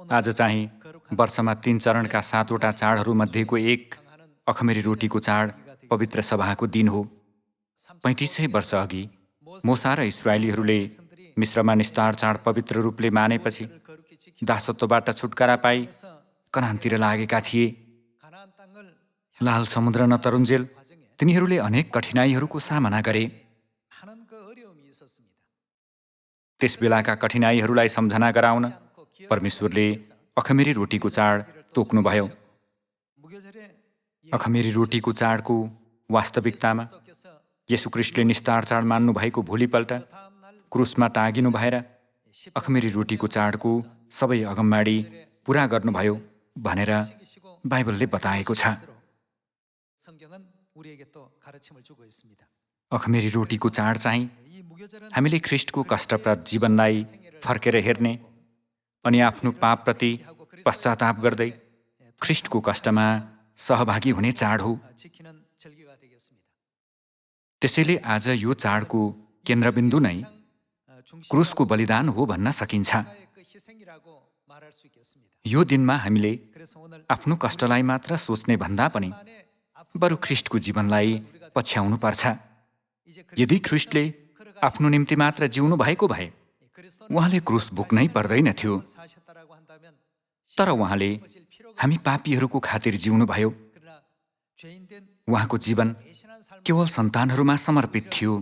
आज चाहिँ वर्षमा 3 चरणका 7वटा चाडहरूमध्येको एक अखमेरी रोटीको चाड पवित्र सभाको दिन हो। 3500 वर्ष अघि मोसा र इस्राएलीहरूले मिश्रमा निस्तार चाड पवित्र रूपले मानेपछि दासत्वबाट छुटकारा पाई कनानतिर लागेका थिए। लाल समुद्र नतरुन्जेल तिनीहरूले अनेक कठिनाइहरूको सामना गरे। त्यस बेलाका कठिनाइहरूलाई सम्झना गराउन परमेश्वरले अखमेरी रोटीको चाड तोक्नुभयो। अखमेरी रोटीको चाडको वास्तविकतामा येशू ख्रीष्टले निस्तार चाड मान्नु भएको भोलिपल्ट क्रुसमा टाँगिनु भएर अखमेरी रोटीको चाडको सबै अगमबाडी पूरा गर्नुभयो भनेर बाइबलले बताएको छ। अखमेरी रोटीको चाड चाहिँ हामीले ख्रीष्टको कष्टप्रद जीवनलाई फर्केर हेर्ने अनि आफ्नो पापप्रति पश्चाताप गर्दै ख्रीष्टको कष्टमा सहभागी हुने चाड हो। त्यसैले आज यो चाडको केन्द्रबिन्दु नै क्रुसको बलिदान हो भन्न सकिन्छ। यो दिनमा हामीले आफ्नो कष्टलाई मात्र सोच्ने भन्दा पनि बरु ख्रीष्टको जीवनलाई पछ्याउनु पर्छ। यदि ख्रीष्टले आफ्नो निम्ति मात्र जिउनु भएको भए उहाँले क्रुस बोक्नै पर्दैन थियो। तर उहाँले हामी पापीहरूको खातिर जिउनु भयो। उहाँको जीवन केवल सन्तानहरूमा समर्पित थियो।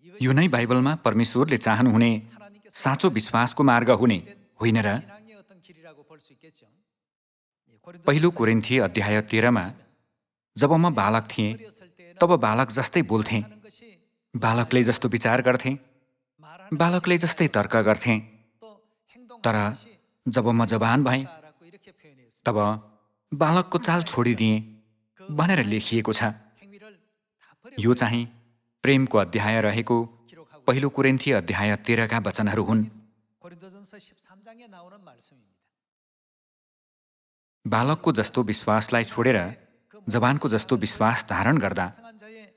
यो नै बाइबलमा परमेश्वरले चाहनुहुने साँचो विश्वासको मार्ग हुने होइन र? पहिलो कोरिन्थी अध्याय 13मा जब म बालक थिएँ तब बालक जस्तै बोल्थेँ, बालकले जस्तो विचार गर्थेँ, बालकले जस्तै तर्क गर्थेँ। तर जब म जवान भएँ तब बालकको चाल छोडिदिएँ भनेर लेखिएको छ। यो चाहिँ प्रेमको अध्याय रहेको पहिलो कोरिन्थी अध्याय 13का वचनहरू हुन्। बालकको जस्तो विश्वासलाई छोडेर जवानको जस्तो विश्वास धारण गर्दा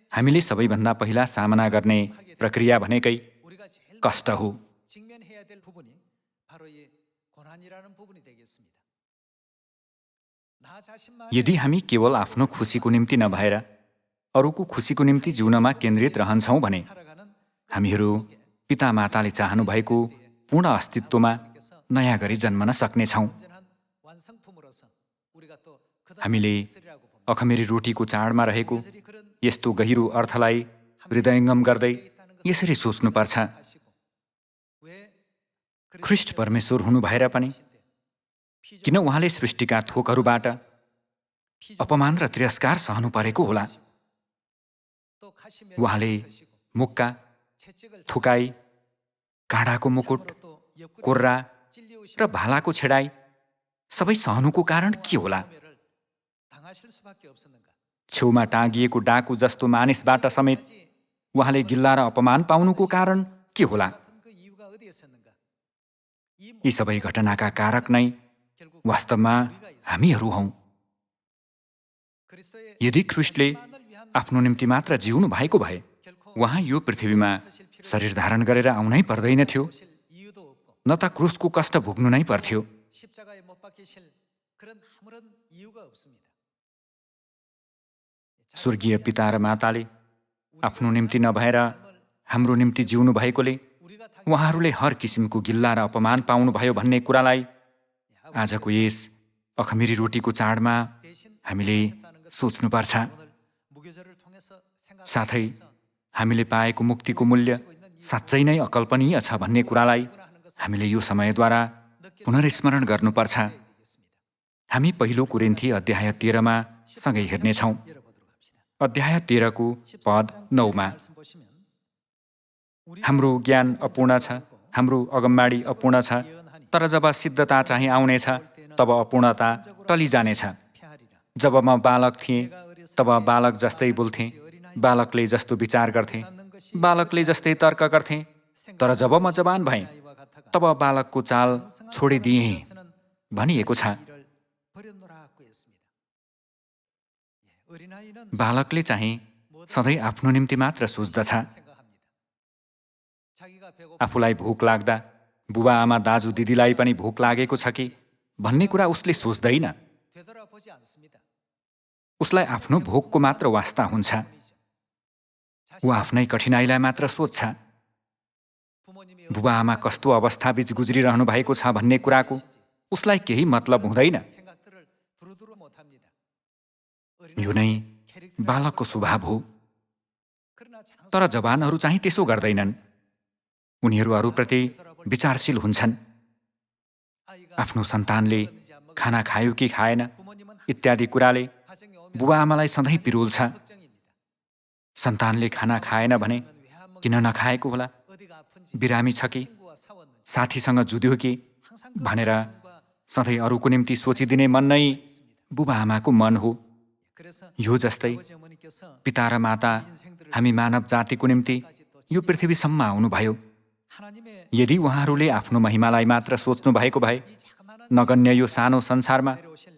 हामीले सबैभन्दा पहिला सामना गर्ने प्रक्रिया भनेकै कष्ट हो। यदि हामी केवल आफ्नो खुसीको निम्ति नभएर अरूको खुसीको निम्ति जिउनमा केन्द्रित रहन्छौँ भने हामीहरू पितामाताले चाहनु भएको पूर्ण अस्तित्वमा नयाँ गरी जन्मन सक्नेछौँ। हामीले अखमेरी रोटीको चाडमा रहेको यस्तो गहिरो अर्थलाई हृदयङ्गम गर्दै यसरी सोच्नुपर्छ। ख्रीष्ट परमेश्वर हुनु भएर पनि किन उहाँले सृष्टिका थोकहरूबाट अपमान र तिरस्कार सहनु परेको होला? उहाँले मुक्का, थुकाई, काँडाको मुकुट, कोर्रा र भालाको छेडाई सबै सहनुको कारण के होला? छेउमा टाँगिएको डाकु जस्तो मानिसबाट समेत उहाँले गिल्ला र अपमान पाउनुको कारण के होला? यी सबै घटनाका कारक नै वास्तवमा हामीहरू हौं। यदि ख्रीष्टले आफ्नो निम्ति मात्र जिउनु भएको भए उहाँ यो पृथ्वीमा शरीर धारण गरेर आउनै पर्दैन थियो, न त क्रुसको कष्ट भोग्नु नै पर्थ्यो। स्वर्गीय पिता र माताले आफ्नो निम्ति नभएर हाम्रो निम्ति जिउनु भएकोले उहाँहरूले हर किसिमको गिल्ला र अपमान पाउनुभयो भन्ने कुरालाई आजको यस अखमेरी रोटीको चाडमा हामीले सोच्नुपर्छ। साथै हामीले पाएको मुक्तिको मूल्य साँच्चै नै अकल्पनीय छ भन्ने कुरालाई हामीले यो समयद्वारा पुनर्स्मरण गर्नुपर्छ। हामी पहिलो कोरिन्थी अध्याय 13मा सँगै हेर्नेछौँ। अध्याय 13को पद 9मा हाम्रो ज्ञान अपूर्ण छ, हाम्रो अगमबाडी अपूर्ण छ, तर जब सिद्धता चाहिँ आउनेछ तब अपूर्णता टलिजानेछ। जब म बालक थिएँ तब बालक जस्तै बोल्थेँ, बालकले जस्तो विचार गर्थे, बालकले जस्तै तर्क गर्थे। तर जब म जवान भएँ तब बालकको चाल छोडिदिएँ भनिएको छ। बालकले चाहिँ सधैँ आफ्नो निम्ति मात्र सोच्दछ। आफूलाई भोक लाग्दा बुबा आमा दाजु दिदीलाई पनि भोक लागेको छ कि भन्ने कुरा उसले सोच्दैन। उसलाई आफ्नो भोकको मात्र वास्ता हुन्छ। ऊ आफ्नै कठिनाइलाई मात्र सोच्छ। बुबा आमा कस्तो अवस्थाबीच गुज्रिरहनु भएको छ भन्ने कुराको उसलाई केही मतलब हुँदैन। यो नै बालकको स्वभाव हो। तर जवानहरू चाहिँ त्यसो गर्दैनन्। उनीहरू अरूप्रति विचारशील हुन्छन्। आफ्नो सन्तानले खाना खायो कि खाएन इत्यादि कुराले बुबा आमालाई सधैँ पिरोल्छ। सन्तानले खाना खाएन भने किन नखाएको होला, बिरामी छ कि, साथीसँग जुध्यो कि भनेर सधैँ अरूको निम्ति सोचिदिने मन नै बुबा आमाको मन हो। यो जस्तै पिता र माता हामी मानव जातिको निम्ति यो पृथ्वीसम्म आउनुभयो। यदि उहाँहरूले आफ्नो महिमालाई मात्र सोच्नु भएको भए नगन्य यो सानो संसारमा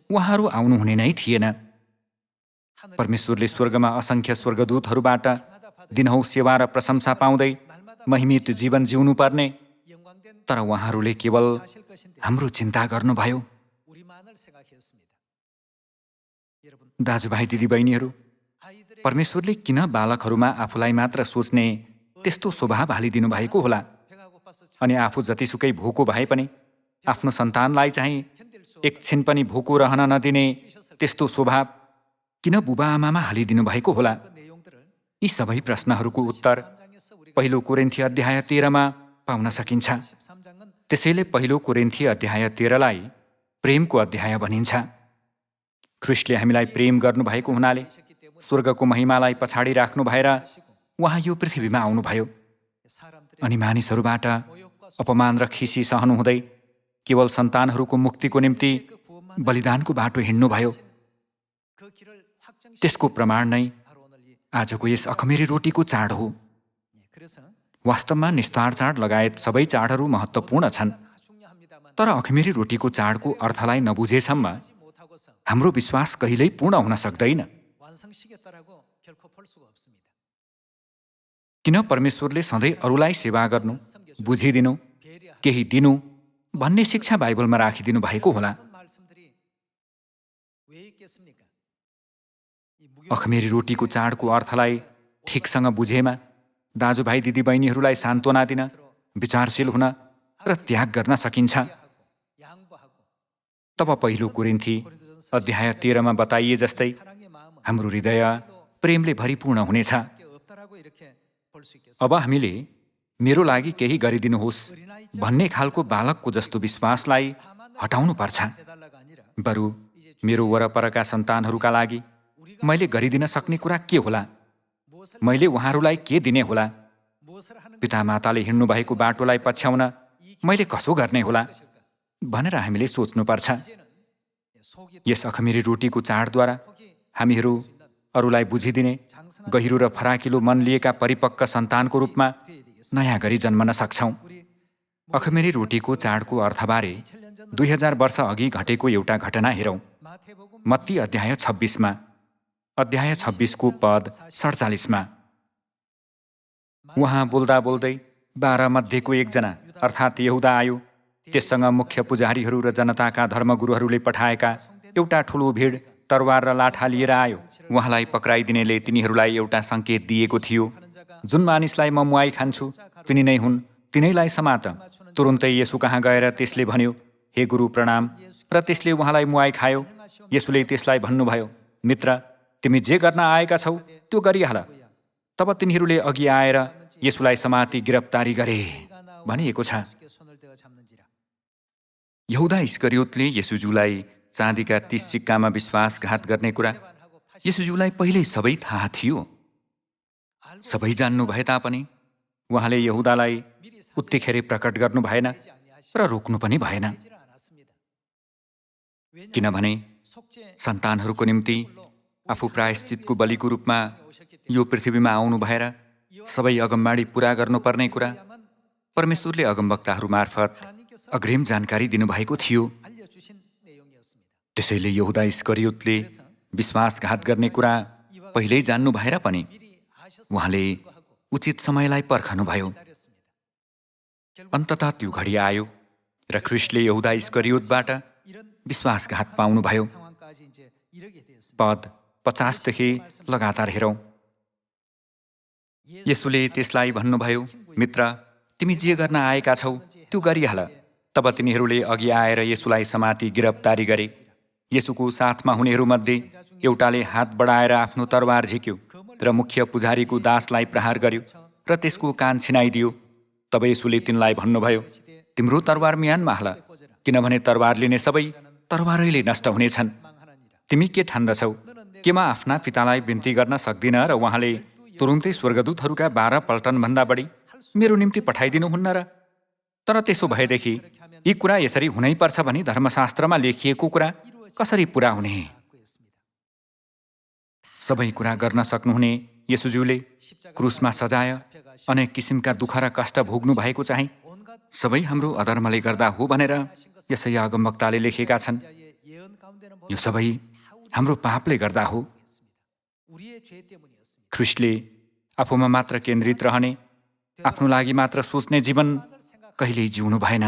उहाँहरू आउनुहुने नै थिएन। परमेश्वरले स्वर्गमा असङ्ख्य स्वर्गदूतहरूबाट दिनहौ सेवा र प्रशंसा पाउँदै महिमित जीवन जिउनु पर्ने, तर उहाँहरूले केवल हाम्रो चिन्ता गर्नुभयो। दाजुभाइ दिदीबहिनीहरू, परमेश्वरले किन बालकहरूमा आफूलाई मात्र सोच्ने त्यस्तो स्वभाव हालिदिनु भएको होला? अनि आफू जतिसुकै भोको भए पनि आफ्नो सन्तानलाई चाहिँ एकछिन पनि भोको रहन नदिने त्यस्तो स्वभाव किन बुबा आमामा हालिदिनु भएको होला? यी सबै प्रश्नहरूको उत्तर पहिलो कोरिन्थी अध्याय 13 पाउन सकिन्छ। त्यसैले पहिलो कोरिन्थी अध्याय 13लाई प्रेमको अध्याय भनिन्छ। ख्रीष्टले हामीलाई प्रेम गर्नुभएको हुनाले स्वर्गको महिमालाई पछाडि राख्नु भएर उहाँ यो पृथ्वीमा आउनुभयो। अनि मानिसहरूबाट अपमान र खिसी सहनुहुँदै केवल सन्तानहरूको मुक्तिको निम्ति बलिदानको बाटो हिँड्नुभयो। त्यसको प्रमाण नै आजको यस अखमेरी रोटीको चाड हो। वास्तवमा निस्तार चाड लगायत सबै चाडहरू महत्त्वपूर्ण छन्। तर अखमेरी रोटीको चाडको अर्थलाई नबुझेसम्म हाम्रो विश्वास कहिल्यै पूर्ण हुन सक्दैन। किन परमेश्वरले सधैँ अरूलाई सेवा गर्नु, बुझिदिनु, केही दिनु भन्ने शिक्षा बाइबलमा राखिदिनु भएको होला? अखमेरी रोटीको चाडको अर्थलाई ठिकसँग बुझेमा दाजुभाइ दिदीबहिनीहरूलाई सान्त्वना दिन, विचारशील हुन र त्याग गर्न सकिन्छ। तब पहिलो कोरिन्थी अध्याय 13मा बताइए जस्तै हाम्रो हृदय प्रेमले भरिपूर्ण हुनेछ। अब हामीले मेरो लागि केही गरिदिनुहोस् भन्ने खालको बालकको जस्तो विश्वासलाई हटाउनु पर्छ। बरु मेरो वरपरका सन्तानहरूका लागि मैले गरिदिन सक्ने कुरा के होला? मैले उहाँहरूलाई के दिने होला? पितामाताले हिँड्नुभएको बाटोलाई पछ्याउन मैले कसो गर्ने होला भनेर हामीले सोच्नुपर्छ। यस अखमेरी रोटीको चाडद्वारा हामीहरू अरूलाई बुझिदिने, गहिरो र फराकिलो मन लिएका परिपक्व सन्तानको रूपमा नयाँ गरी जन्मन सक्छौँ। अखमेरी रोटीको चाडको अर्थबारे 2000 वर्ष अघि घटेको एउटा घटना हेरौँ। मत्ती अध्याय 26मा, अध्याय 26 को पद 47मा। उहाँ बोल्दा बोल्दै 12 मध्येको एकजना अर्थात् यहुदा आयो। त्यससँग मुख्य पुजारीहरू र जनताका धर्मगुरुहरूले पठाएका एउटा ठुलो भिड तरवार र लाठा लिएर आयो। उहाँलाई पक्राइदिनेले तिनीहरूलाई एउटा सङ्केत दिएको थियो, जुन मानिसलाई म मुवाई खान्छु तिनी नै हुन्, तिनैलाई समात। तुरुन्तै यसु कहाँ गएर त्यसले भन्यो, हे गुरु प्रणाम, र त्यसले उहाँलाई मुवाई खायो। यसुले त्यसलाई भन्नुभयो, मित्र, तिमी जे गर्न आएका छौ त्यो गरिहाल। तब तिनीहरूले अघि आएर यसुलाई समाती गिरफ्तारी गरे भनिएको छ। यहुदा इस्करियोतले यसुज्यूलाई चाँदीका 30 सिक्कामा विश्वासघात गर्ने कुरा यसुज्यूलाई पहिल्यै सबै थाहा थियो। सबै जान्नु भए तापनि उहाँले यहुदालाई उत्तिखेरै प्रकट गर्नु भएन र रोक्नु पनि भएन। किनभने सन्तानहरूको निम्ति आफू प्रायश्चितको बलिको रूपमा यो पृथ्वीमा आउनु भएर सबै अगमबाणी पूरा गर्नुपर्ने कुरा परमेश्वरले अगमवक्ताहरू मार्फत अग्रिम जानकारी दिनुभएको थियो। त्यसैले यहुदा इस्करियोतले विश्वासघात गर्ने कुरा पहिल्यै जान्नु भएर पनि उहाँले उचित समयलाई पर्खनुभयो। अन्ततः त्यो घडी आयो र ख्रिस्टले यहुदा इस्करियोतबाट विश्वासघात पाउनुभयो। पद 50 देखि लगातार हेरौँ। येशूले त्यसलाई भन्नुभयो, मित्र, तिमी जे गर्न आएका छौ त्यो गरिहाल। तब तिनीहरूले अघि आएर येशूलाई समाती गिरफ्तारी गरे। येशूको साथमा हुनेहरूमध्ये एउटाले हात बढाएर आफ्नो तरवार झिक्यो र मुख्य पुजारीको दासलाई प्रहार गर्यो र त्यसको कान छिनाइदियो। तब येशूले तिनलाई भन्नुभयो, तिम्रो तरवार म्यानमा हाल, किनभने तरवार लिने सबै तरवारैले नष्ट हुनेछन्। तिमी के ठान्दछौ? के म आफ्ना पितालाई बिन्ती गर्न सक्दिन र उहाँले तुरुन्तै स्वर्गदूतहरूका 12 पल्टनभन्दा बढी मेरो निम्ति पठाइदिनुहुन्न र? तर त्यसो भएदेखि यी कुरा यसरी हुनैपर्छ भनी धर्मशास्त्रमा लेखिएको कुरा कसरी पुरा हुने? सबै कुरा गर्न सक्नुहुने येशूज्यूले क्रुसमा सजाय अनेक किसिमका दुःख र कष्ट भोग्नु भएको चाहिँ सबै हाम्रो अधर्मले गर्दा हो भनेर यसैया अगमवक्ताले लेखेका छन्। यो सबै हाम्रो पापले गर्दा हो। ख्रिस्टले आफूमा मात्र केन्द्रित रहने, आफ्नो लागि मात्र सोच्ने जीवन कहिल्यै जिउनु भएन।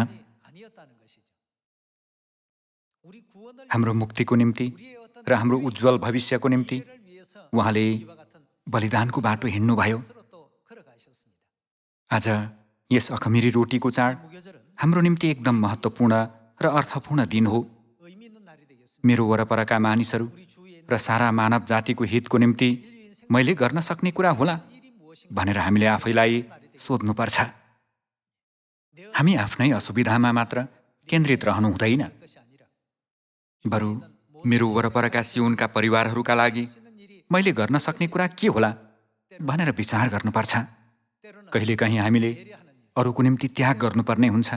हाम्रो मुक्तिको निम्ति र हाम्रो उज्जवल भविष्यको निम्ति उहाँले बलिदानको बाटो हिँड्नुभयो। आज यस अखमिरी रोटीको चाड हाम्रो निम्ति एकदम महत्त्वपूर्ण र अर्थपूर्ण दिन हो। मेरो वरपरका मानिसहरू र सारा मानव जातिको हितको निम्ति मैले गर्न सक्ने कुरा होला भनेर हामीले आफैलाई सोध्नुपर्छ। हामी आफ्नै असुविधामा मात्र केन्द्रित रहनु हुँदैन, बरु मेरो वरपरका सियोनका परिवारहरूका लागि मैले गर्न सक्ने कुरा के होला भनेर विचार गर्नुपर्छ। कहिलेकाहीँ हामीले अरूको निम्ति त्याग गर्नुपर्ने हुन्छ,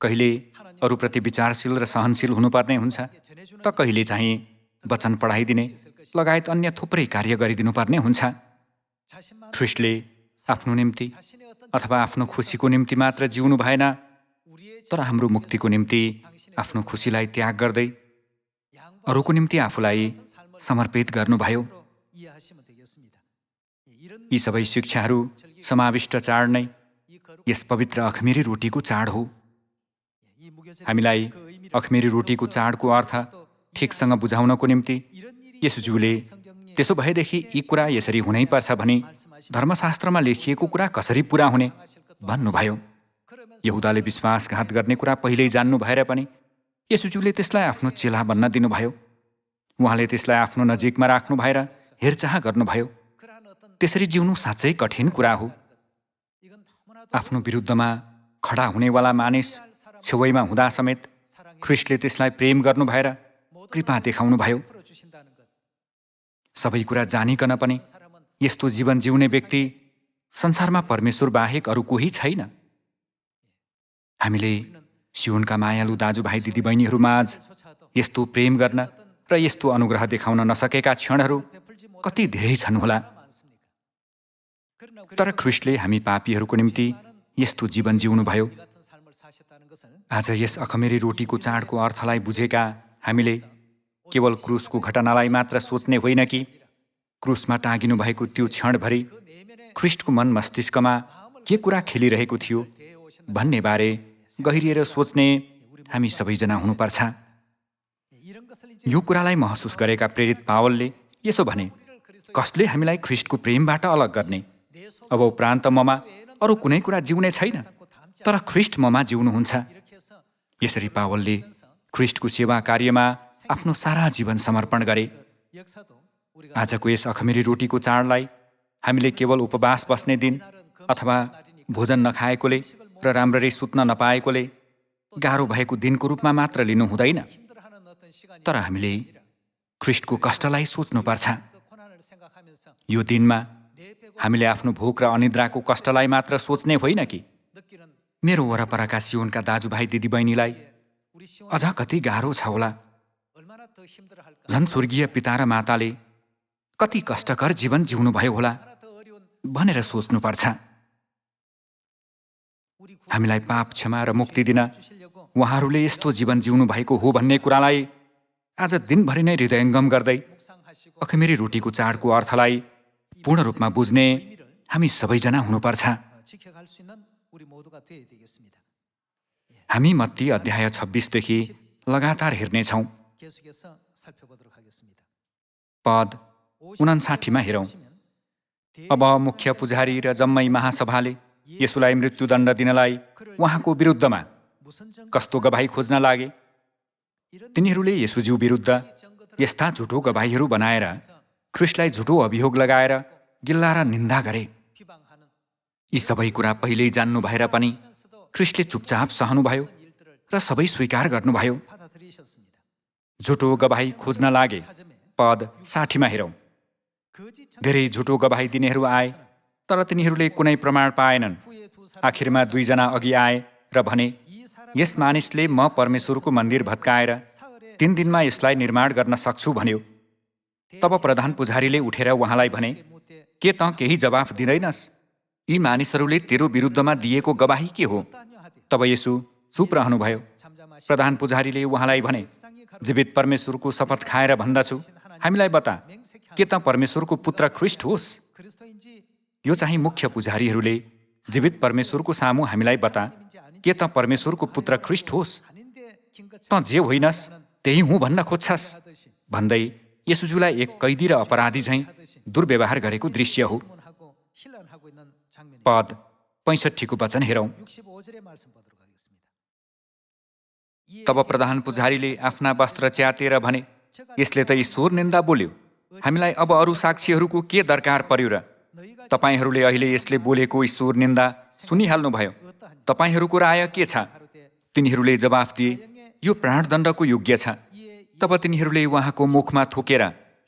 कहिले अरूप्रति विचारशील र सहनशील हुनुपर्ने हुन्छ, त कहिले चाहिँ वचन पढाइदिने लगायत अन्य थुप्रै कार्य गरिदिनुपर्ने हुन्छ। ख्रिस्टले आफ्नो निम्ति अथवा आफ्नो खुसीको निम्ति मात्र जिउनु भएन, तर हाम्रो मुक्तिको निम्ति आफ्नो खुसीलाई त्याग गर्दै अरूको निम्ति आफूलाई समर्पित गर्नुभयो। यी सबै शिक्षाहरू समाविष्ट चाड नै यस पवित्र अखमिरी रोटीको चाड हो। हामीलाई अखमिरी रोटीको चाडको अर्थ ठिकसँग बुझाउनको निम्ति येशूज्यूले त्यसो भएदेखि यी कुरा यसरी हुनैपर्छ भनी धर्मशास्त्रमा लेखिएको कुरा कसरी पुरा हुने भन्नुभयो। यहुदाले विश्वासघात गर्ने कुरा पहिल्यै जान्नु भएर पनि येशूज्यूले त्यसलाई आफ्नो चेला बन्न दिनुभयो। उहाँले त्यसलाई आफ्नो नजिकमा राख्नु भएर हेरचाह गर्नुभयो। त्यसरी जिउनु साँच्चै कठिन कुरा हो। आफ्नो विरुद्धमा खडा हुनेवाला मानिस छेउमा हुँदा समेत ख्रिस्टले त्यसलाई प्रेम गर्नु भएर कृपा देखाउनुभयो। सबै कुरा जानिकन पनि यस्तो जीवन जिउने व्यक्ति संसारमा परमेश्वर बाहेक अरू कोही छैन। हामीले सियोनका मायालु दाजुभाइ दिदीबहिनीहरूमाझ यस्तो प्रेम गर्न र यस्तो अनुग्रह देखाउन नसकेका क्षणहरू कति धेरै छन् होला। तर ख्रिस्टले हामी पापीहरूको निम्ति यस्तो जीवन जिउनुभयो। आज यस अखमेरी रोटीको चाडको अर्थलाई बुझेका हामीले केवल क्रुसको घटनालाई मात्र सोच्ने होइन कि क्रुसमा टाँगिनु भएको त्यो क्षणभरि ख्रिस्टको मन मस्तिष्कमा के कुरा खेलिरहेको थियो भन्ने बारे गहिरिएर सोच्ने हामी सबैजना हुनुपर्छ। यो कुरालाई महसुस गरेका प्रेरित पावलले यसो भने, कसले हामीलाई ख्रिस्टको प्रेमबाट अलग गर्ने? अब उपरान्त ममा अरू कुनै कुरा जिउने छैन, तर ख्रिस्ट ममा जिउनुहुन्छ। यसरी पावलले ख्रिस्टको सेवा कार्यमा आफ्नो सारा जीवन समर्पण गरे। आजको यस अखमेरी रोटीको चाडलाई हामीले केवल उपवास बस्ने दिन अथवा भोजन नखाएकोले र राम्ररी सुत्न नपाएकोले गाह्रो भएको दिनको रूपमा मात्र लिनु हुँदैन, तर हामीले ख्रिस्टको कष्टलाई सोच्नुपर्छ। यो दिनमा हामीले आफ्नो भोक र अनिद्राको कष्टलाई मात्र सोच्ने होइन कि मेरो वरपरका सियोनका दाजुभाइ दिदीबहिनीलाई अझ कति गाह्रो छ होला। झन् स्वर्गीय पिता र माताले कति कष्टकर जीवन जिउनुभयो होला भनेर सोच्नुपर्छ। हामीलाई पाप क्षमा र मुक्ति दिन उहाँहरूले यस्तो जीवन जिउनु भएको हो भन्ने कुरालाई आज दिनभरि नै हृदयङ्गम गर्दै अखमेरी रोटीको चाडको अर्थलाई पूर्ण रूपमा बुझ्ने हामी सबैजना हुनुपर्छ। हामी मत्ती अध्याय 26 देखि लगातार हेर्नेछौँ। पद 59 हेरौँ। अब मुख्य पुजारी र जम्मै महासभाले यसुलाई मृत्युदण्ड दिनलाई उहाँको विरुद्धमा कस्तो गवाही खोज्न लागे। तिनीहरूले यसुज्यू विरुद्ध यस्ता झुटो गवाहीहरू बनाएर ख्रिस्टलाई झुटो अभियोग लगाएर गिल्ला र निन्दा गरे। यी सबै कुरा पहिल्यै जान्नु भएर पनि ख्रिस्टले चुपचाप सहनुभयो र सबै स्वीकार गर्नुभयो। झुटो गवाही खोज्न लागे। पद 60 हेरौँ। धेरै झुटो गवाही दिनेहरू आए तर तिनीहरूले कुनै प्रमाण पाएनन्। आखिरमा 2 जना अघि आए र भने, यस मानिसले म परमेश्वरको मन्दिर भत्काएर 3 दिनमा यसलाई निर्माण गर्न सक्छु भन्यो। तब प्रधान पुजारीले उठेर उहाँलाई भने, के त केही जवाफ दिँदैनस्? यी मानिसहरूले तेरो विरुद्धमा दिएको गवाही के हो? तब यसु चुप रहनुभयो। प्रधान पुजारीले उहाँलाई भने, जीवित परमेश्वरको शपथ खाएर भन्दछु, हामीलाई बता, के त परमेश्वरको पुत्र ख्रिस्ट होस्? यो चाहिँ मुख्य पुजारीहरूले जीवित परमेश्वरको सामु हामीलाई बता, के त परमेश्वरको पुत्र ख्रिस्ट होस्? त जे होइनस् त्यही हुँ भन्न खोज्छस् भन्दै यसुज्यूलाई एक कैदी र अपराधी झैँ दुर्व्यवहार गरेको दृश्य हो। पद 65 को वचन हेरौँ। तब प्रधान पुजारीले आफ्ना वस्त्र च्यातेर भने, यसले त ईश्वर निन्दा बोल्यो। हामीलाई अब अरू साक्षीहरूको के दरकार पर्यो र? तपाईहरूले अहिले यसले बोलेको ईश्वर निन्दा सुनिहाल्नुभयो। तपाईहरूको राय के छ? तिनीहरूले जवाफ दिए, यो प्राणदण्डको योग्य छ। तब तिनीहरूले उहाँको मुखमा थुकेर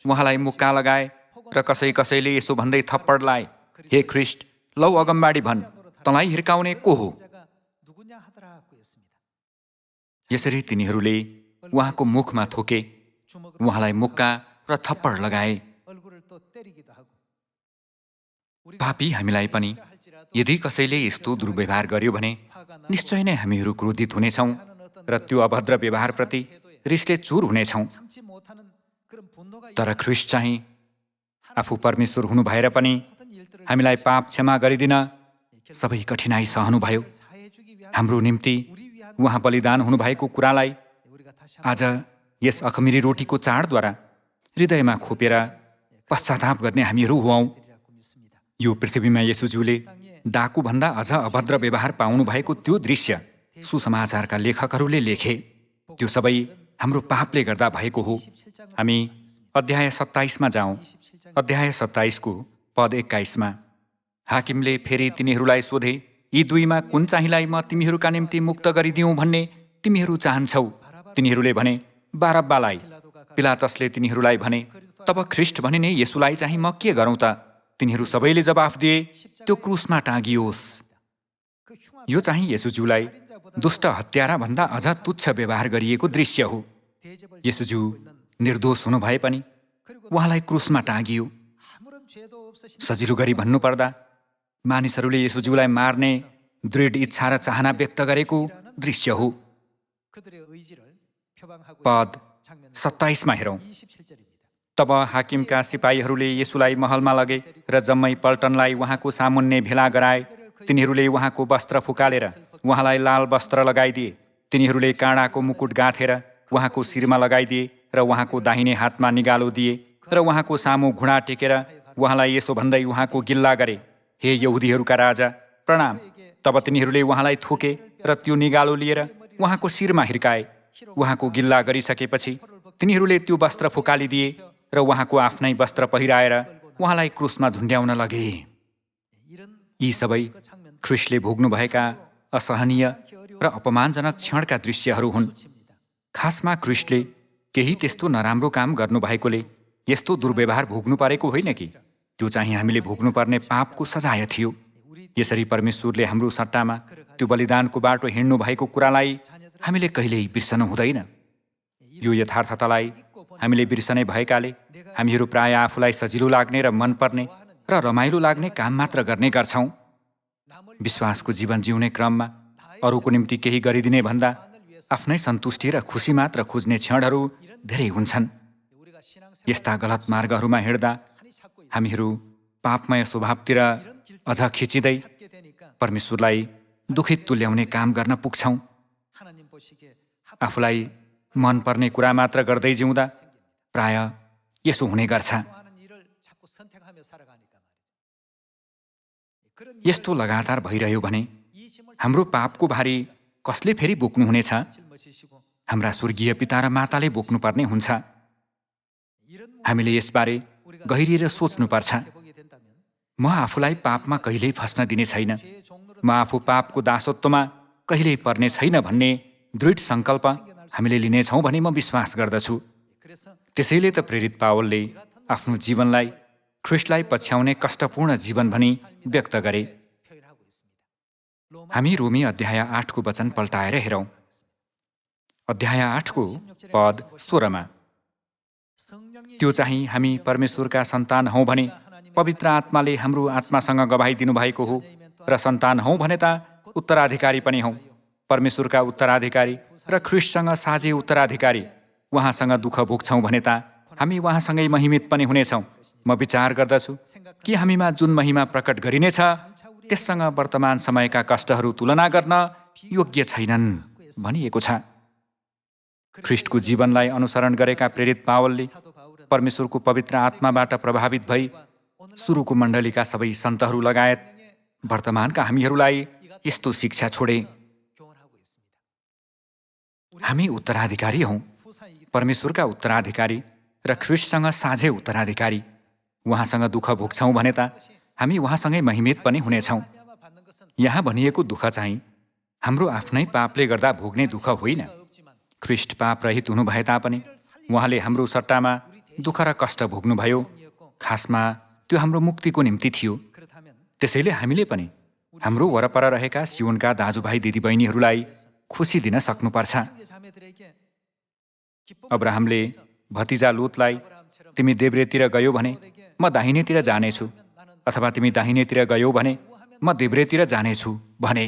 उहाँलाई मुक्का लगाए र कसैले यसो भन्दै थप्पड लाए, हे ख्रिस्ट, लौ अगमबाडी भन्, तँलाई हिर्काउने को हो? यसरी तिनीहरूले उहाँको मुखमा थुके, उहाँलाई मुक्का र थप्पड लगाए। पापी हामीलाई पनि यदि कसैले यस्तो दुर्व्यवहार गर्यो भने निश्चय नै हामीहरू क्रोधित हुनेछौँ र त्यो अभद्र व्यवहारप्रति रिसले चुर हुनेछौँ। तर ख्रिस्ट चाहिँ आफू परमेश्वर हुनु भएर पनि हामीलाई पाप क्षमा गरिदिन सबै कठिनाइ सहनुभयो। हाम्रो निम्ति उहाँ बलिदान हुनुभएको कुरालाई आज यस अखमिरी रोटीको चाडद्वारा हृदयमा खोपेर पश्चाताप गर्ने हामीहरू हुऔँ। यो पृथ्वीमा यसुज्यूले डाकुभन्दा अझ अभद्र व्यवहार पाउनु भएको त्यो दृश्य सुसमाचारका लेखकहरूले लेखे। त्यो सबै हाम्रो पापले गर्दा भएको हो। हामी अध्याय 27 मा जाउँ। अध्याय 27 को पद 21 मा हाकिमले फेरि तिनीहरूलाई सोधे, यी दुईमा कुन चाहिँलाई म तिमीहरूका निम्ति मुक्त गरिदिउँ भन्ने तिमीहरू चाहन्छौ? तिनीहरूले भने, बारब्बालाई। पिलातसले तिनीहरूलाई भने, तब ख्रिस्ट भनिने यसुलाई चाहिँ म के गरौँ त? तिनीहरू सबैले जवाफ दिए, त्यो क्रुसमा टाँगियोस्। यो चाहिँ यसुज्यूलाई दुष्ट हत्यारा भन्दा अझ तुच्छ व्यवहार गरिएको दृश्य हो। यसुज्यू निर्दोष हुनु भए पनि उहाँलाई क्रुसमा टाँगियो। सजिलो गरी भन्नुपर्दा मानिसहरूले यसुज्यूलाई मार्ने दृढ इच्छा र चाहना व्यक्त गरेको दृश्य हो। पद 27 मा हेरौँ। तब हाकिमका सिपाहीहरूले यसुलाई महलमा लगे र जम्मै पल्टनलाई उहाँको सामुन्ने भेला गराए। तिनीहरूले उहाँको वस्त्र फुकालेर उहाँलाई लाल वस्त्र लगाइदिए। तिनीहरूले काँडाको मुकुट गाँथेर उहाँको शिरमा लगाइदिए र उहाँको दाहिने हातमा निगालो दिए र उहाँको सामु घुँडा टेकेर उहाँलाई यसो भन्दै उहाँको गिल्ला गरे, हे यहुदीहरूका राजा, प्रणाम। तब तिनीहरूले उहाँलाई थुके र त्यो निगालो लिएर उहाँको शिरमा हिर्काए। उहाँको गिल्ला गरिसकेपछि तिनीहरूले त्यो वस्त्र फुकालिदिए र उहाँको आफ्नै वस्त्र पहिराएर उहाँलाई क्रुसमा झुन्ड्याउन लगे। यी सबै ख्रिस्टले भोग्नुभएका असहनीय र अपमानजनक क्षणका दृश्यहरू हुन्। खासमा ख्रिस्टले केही त्यस्तो नराम्रो काम गर्नुभएकोले यस्तो दुर्व्यवहार भोग्नु परेको होइन कि त्यो चाहिँ हामीले भोग्नुपर्ने पापको सजाय थियो। यसरी परमेश्वरले हाम्रो सट्टामा त्यो बलिदानको बाटो हिँड्नु भएको कुरालाई हामीले कहिल्यै बिर्सनु हुँदैन। यो यथार्थतालाई हामीले बिर्सने भएकाले हामीहरू प्राय आफूलाई सजिलो लाग्ने र मनपर्ने र रमाइलो लाग्ने काम मात्र गर्ने गर्छौँ। विश्वासको जीवन जिउने क्रममा अरूको निम्ति केही गरिदिने भन्दा आफ्नै सन्तुष्टि र खुसी मात्र खोज्ने क्षणहरू धेरै हुन्छन्। यस्ता गलत मार्गहरूमा हिँड्दा हामीहरू पापमय स्वभावतिर अझ खिचिँदै परमेश्वरलाई दुखित तुल्याउने काम गर्न पुग्छौँ। आफूलाई मनपर्ने कुरा मात्र गर्दै जिउँदा प्राय यसो हुने गर्छ। यस्तो लगातार भइरह्यो भने हाम्रो पापको भारी कसले फेरि बोक्नुहुनेछ? हाम्रा स्वर्गीय पिता र माताले बोक्नुपर्ने हुन्छ। हामीले यसबारे गहिरिएर सोच्नुपर्छ। म आफूलाई पापमा कहिल्यै फस्न दिने छैन, म आफू पापको दासत्वमा कहिल्यै पर्ने छैन भन्ने दृढ सङ्कल्प हामीले लिनेछौँ भने म विश्वास गर्दछु। त्यसैले त प्रेरित पावलले आफ्नो जीवनलाई ख्रिस्टलाई पछ्याउने कष्टपूर्ण जीवन भनी व्यक्त गरे। हामी रोमी अध्याय 8 वचन पल्टाएर हेरौँ। अध्याय 8 पद 16 त्यो चाहिँ हामी परमेश्वरका सन्तान हौँ भने पवित्र आत्माले हाम्रो आत्मासँग गवाही दिनुभएको हो, र सन्तान हौँ भने त उत्तराधिकारी पनि हौँ, परमेश्वरका उत्तराधिकारी र ख्रिस्टसँग साझे उत्तराधिकारी। उहाँसँग दुःख भोग्छौँ भने त हामी उहाँसँगै महिमित पनि हुनेछौँ। म विचार गर्दछु कि हामीमा जुन महिमा प्रकट गरिनेछ त्यससँग वर्तमान समयका कष्टहरू तुलना गर्न योग्य छैनन् भनिएको छ। ख्रिस्टको जीवनलाई अनुसरण गरेका प्रेरित पावलले परमेश्वरको पवित्र आत्माबाट प्रभावित भई सुरुको मण्डलीका सबै सन्तहरू लगायत वर्तमानका हामीहरूलाई यस्तो शिक्षा छोडे। हामी उत्तराधिकारी हौँ, परमेश्वरका उत्तराधिकारी र ख्रिस्टसँग साझे उत्तराधिकारी। उहाँसँग दुःख भोग्छौँ भने त हामी उहाँसँगै महिमित पनि हुनेछौँ। यहाँ भनिएको दुःख चाहिँ हाम्रो आफ्नै पापले गर्दा भोग्ने दुःख होइन। ख्रिस्ट पाप रहित हुनुभए तापनि उहाँले हाम्रो सट्टामा दुःख र कष्ट भोग्नुभयो। खासमा त्यो हाम्रो मुक्तिको निम्ति थियो। त्यसैले हामीले पनि हाम्रो वरपर रहेका सियोनका दाजुभाइ दिदीबहिनीहरूलाई खुसी दिन सक्नुपर्छ। अब्राहमले भतिजा लोतलाई तिमी देब्रेतिर गयौ भने म दाहिनेतिर जानेछु, अथवा तिमी दाहिनेतिर गयौ भने म देब्रेतिर जानेछु भने।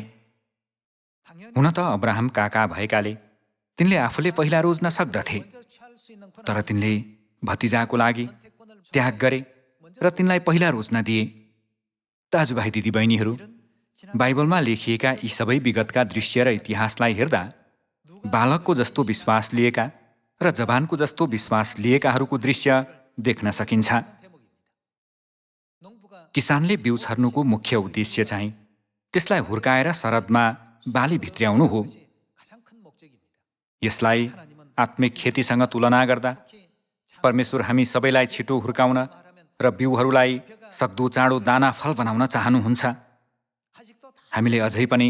हुन त अब्राहम काका भएकाले तिनले आफूले पहिला रोज्न सक्दथे, तर तिनले भतिजाको लागि त्याग गरे र तिनलाई पहिला रोज्न दिए। दाजुभाइ दिदीबहिनीहरू, बाइबलमा लेखिएका यी सबै विगतका दृश्य र इतिहासलाई हेर्दा बालकको जस्तो विश्वास लिएका र जवानको जस्तो विश्वास लिएकाहरूको दृश्य देख्न सकिन्छ। किसानले बिउ छर्नुको मुख्य उद्देश्य चाहिँ त्यसलाई हुर्काएर सरदमा बाली भित्र्याउनु हो। यसलाई आत्मिक खेतीसँग तुलना गर्दा परमेश्वर हामी सबैलाई छिटो हुर्काउन र बिउहरूलाई सक्दो चाँडो दाना फल बनाउन चाहनुहुन्छ। हामीले अझै पनि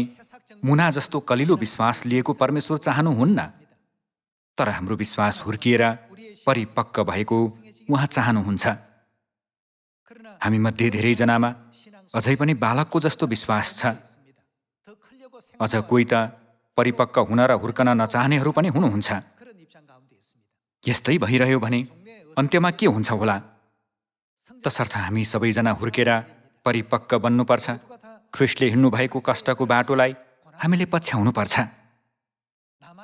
मुना जस्तो कलिलो विश्वास लिएको परमेश्वर चाहनुहुन्न, तर हाम्रो विश्वास हुर्किएर परिपक्व भएको उहाँ चाहनुहुन्छ। हामीमध्ये धेरैजनामा अझै पनि बालकको जस्तो विश्वास छ। अझ कोही त परिपक्व हुन र हुर्कन नचाहनेहरू पनि हुनुहुन्छ। यस्तै भइरह्यो भने अन्त्यमा के हुन्छ होला? तसर्थ हामी सबैजना हुर्केर परिपक्व बन्नुपर्छ। ख्रिस्टले हिँड्नुभएको कष्टको बाटोलाई हामीले पछ्याउनुपर्छ।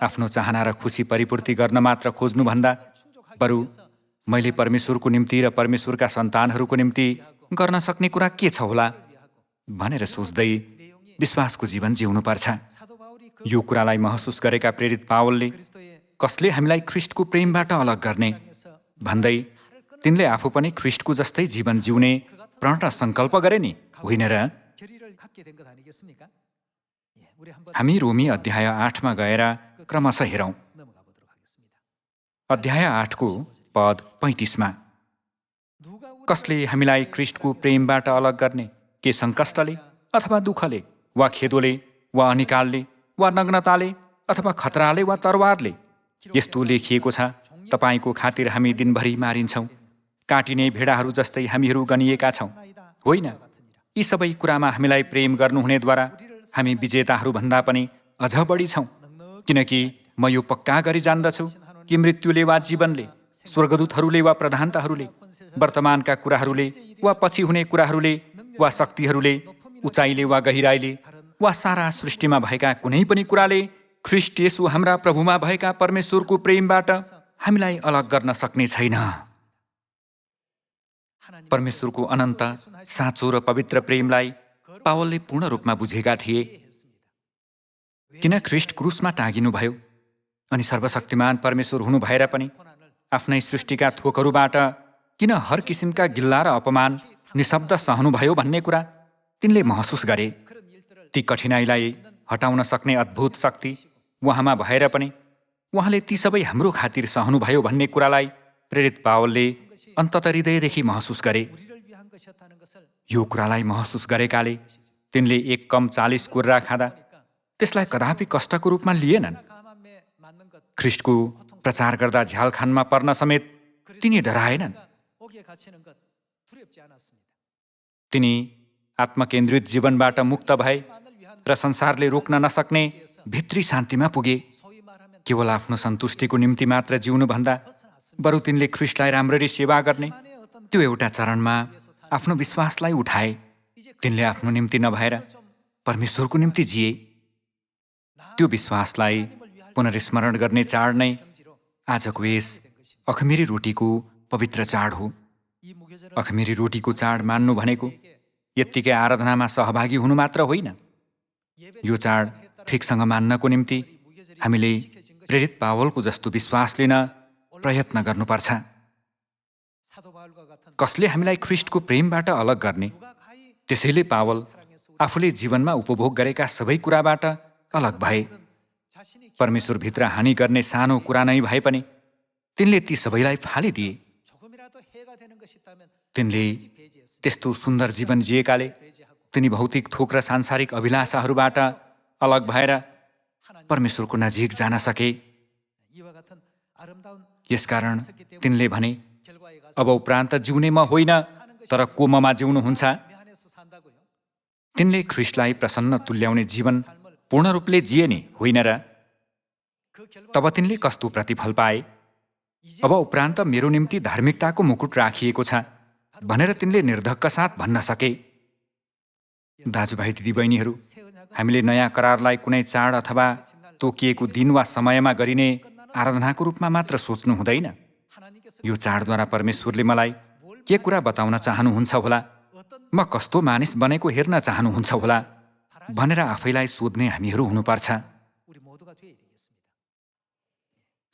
आफ्नो चाहना र खुसी परिपूर्ति गर्न मात्र खोज्नुभन्दा बरु मैले परमेश्वरको निम्ति र परमेश्वरका सन्तानहरूको निम्ति गर्न सक्ने कुरा के छ होला भनेर सोच्दै विश्वासको जीवन जिउनुपर्छ। यो कुरालाई महसुस गरेका प्रेरित पावलले कसले हामीलाई ख्रिस्टको प्रेमबाट अलग गर्ने भन्दै तिनले आफू पनि ख्रिस्टको जस्तै जीवन जिउने प्रण र सङ्कल्प गरे नि, होइन र? हामी रोमी अध्याय 8 गएर क्रमशः हेरौँ। अध्याय 8 पद 35 कसले हामीलाई ख्रिस्टको प्रेमबाट अलग गर्ने? के सङ्कष्टले अथवा दुःखले वा खेदोले वा अनिकालले वा नग्नताले अथवा खतराले वा तरवारले? यस्तो लेखिएको छ, तपाईँको खातिर हामी दिनभरि मारिन्छौँ, काटिने भेडाहरू जस्तै हामीहरू गनिएका छौँ। होइन, यी सबै कुरामा हामीलाई प्रेम गर्नुहुनेद्वारा हामी विजेताहरू भन्दा पनि अझ बढी छौँ। किनकि म यो पक्का गरी जान्दछु कि मृत्युले वा जीवनले, स्वर्गदूतहरूले वा प्रधानताहरूले, वर्तमानका कुराहरूले वा पछि हुने कुराहरूले वा शक्तिहरूले, उचाइले वा गहिराइले वा सारा सृष्टिमा भएका कुनै पनि कुराले ख्रीष्ट येशू हाम्रा प्रभुमा भएका परमेश्वरको प्रेमबाट हामीलाई अलग गर्न सक्ने छैन। परमेश्वरको अनन्त, साँचो र पवित्र प्रेमलाई पावलले पूर्ण रूपमा बुझेका थिए। किन ख्रीष्ट क्रुसमा टाँगिनुभयो अनि सर्वशक्तिमान परमेश्वर हुनु भएर पनि आफ्नै सृष्टिका थोकहरूबाट किन हर किसिमका गिल्ला र अपमान निशब्द सहनुभयो भन्ने कुरा तिनले महसुस गरे। ती कठिनाइलाई हटाउन सक्ने अद्भुत शक्ति उहाँमा भएर पनि उहाँले ती सबै हाम्रो खातिर सहनुभयो भन्ने कुरालाई प्रेरित पावलले अन्तत हृदयदेखि महसुस गरे। यो कुरालाई महसुस गरेकाले तिनले एक कम 40 कुर्रा खाँदा त्यसलाई कदापि कष्टको रूपमा लिएनन्। ख्रीष्टको प्रचार गर्दा झ्यालखानमा पर्न समेत तिनी डराएनन्। तिनी आत्मकेन्द्रित जीवनबाट मुक्त भए र संसारले रोक्न नसक्ने भित्री शान्तिमा पुगे। केवल आफ्नो सन्तुष्टिको निम्ति मात्र जिउनुभन्दा बरु तिनले ख्रीष्टलाई राम्ररी सेवा गर्ने त्यो एउटा चरणमा आफ्नो विश्वासलाई उठाए। तिनले आफ्नो निम्ति नभएर परमेश्वरको निम्ति जिए। त्यो विश्वासलाई पुनर्स्मरण गर्ने चाड नै आजको यस अखमिरी रोटीको पवित्र चाड हो। अखमिरी रोटीको चाड मान्नु भनेको यत्तिकै आराधनामा सहभागी हुनु मात्र होइन। यो चाड ठिकसँग मान्नको निम्ति हामीले प्रेरित पावलको जस्तो विश्वास लिन प्रयत्न गर्नुपर्छ। कसले हामीलाई ख्रीष्टको प्रेमबाट अलग गर्ने? त्यसैले पावल आफूले जीवनमा उपभोग गरेका सबै कुराबाट अलग भए। परमेश्वरभित्र हानि गर्ने सानो कुरा नै भए पनि तिनले ती सबैलाई फालिदिए। तिनले त्यस्तो सुन्दर जीवन जिएकाले तिनी भौतिक थोक र सांसारिक अभिलाषाहरूबाट अलग भएर परमेश्वरको नजिक जान सके। यसकारण तिनले भने, अब उपरान्त जिउने म होइन तर को ममा जिउनुहुन्छ। तिनले ख्रीष्टलाई प्रसन्न तुल्याउने जीवन पूर्ण रूपले जिए नि होइन र? तब तिनले कस्तो प्रतिफल पाए? अब उपरान्त मेरो निम्ति धार्मिकताको मुकुट राखिएको छ भनेर तिनले निर्धक्क साथ भन्न सके। दाजुभाइ दिदीबहिनीहरू, हामीले नयाँ करारलाई कुनै चाड अथवा तोकिएको दिन वा समयमा गरिने आराधनाको रूपमा मात्र सोच्नु हुँदैन। यो चाडद्वारा परमेश्वरले मलाई के कुरा बताउन चाहनुहुन्छ होला, म कस्तो मानिस बनेको हेर्न चाहनुहुन्छ होला भनेर आफैलाई सोध्ने हामीहरू हुनुपर्छ।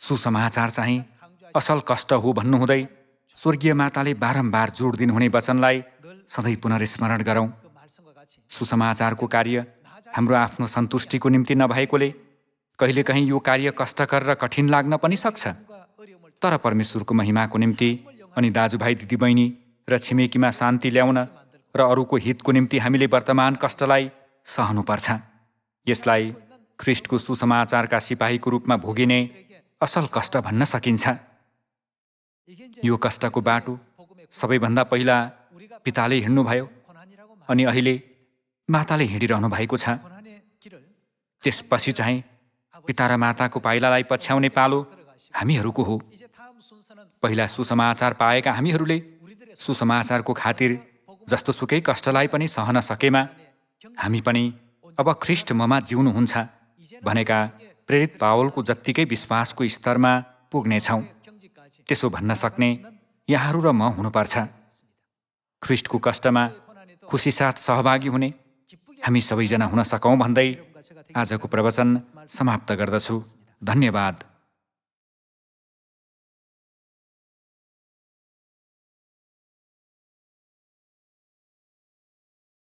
सुसमाचार चाहिँ असल कष्ट हो भन्नुहुँदै स्वर्गीय माताले बारम्बार जोड दिनुहुने वचनलाई सधैँ पुनर्स्मरण गरौँ। सुसमाचारको कार्य हाम्रो आफ्नो सन्तुष्टिको निम्ति नभएकोले कहिलेकाहीँ यो कार्य कष्टकर र कठिन लाग्न पनि सक्छ। तर परमेश्वरको महिमाको निम्ति अनि दाजुभाइ दिदीबहिनी र छिमेकीमा शान्ति ल्याउन र अरूको हितको निम्ति हामीले वर्तमान कष्टलाई सहनुपर्छ। यसलाई ख्रीष्टको सुसमाचारका सिपाहीको रूपमा भोगिने असल कष्ट भन्न सकिन्छ। यो कष्टको बाटो सबैभन्दा पहिला पिताले हिँड्नुभयो अनि अहिले माताले हिँडिरहनु भएको छ। त्यसपछि चाहिँ पिता र माताको पाइलालाई पछ्याउने पालो हामीहरूको हो। पहिला सुसमाचार पाएका हामीहरूले सुसमाचारको खातिर जस्तो सुकै कष्टलाई पनि सहन सकेमा हामी पनि अब ख्रीष्ट ममा जिउनुहुन्छ भनेका प्रेरित पावलको जत्तिकै विश्वासको स्तरमा पुग्नेछौँ। त्यसो भन्न सक्ने यहाँहरू र म हुनुपर्छ। ख्रीष्टको कष्टमा खुसी साथ सहभागी हुने हामी सबैजना हुन सकौँ भन्दै आजको प्रवचन समाप्त गर्दछु। धन्यवाद।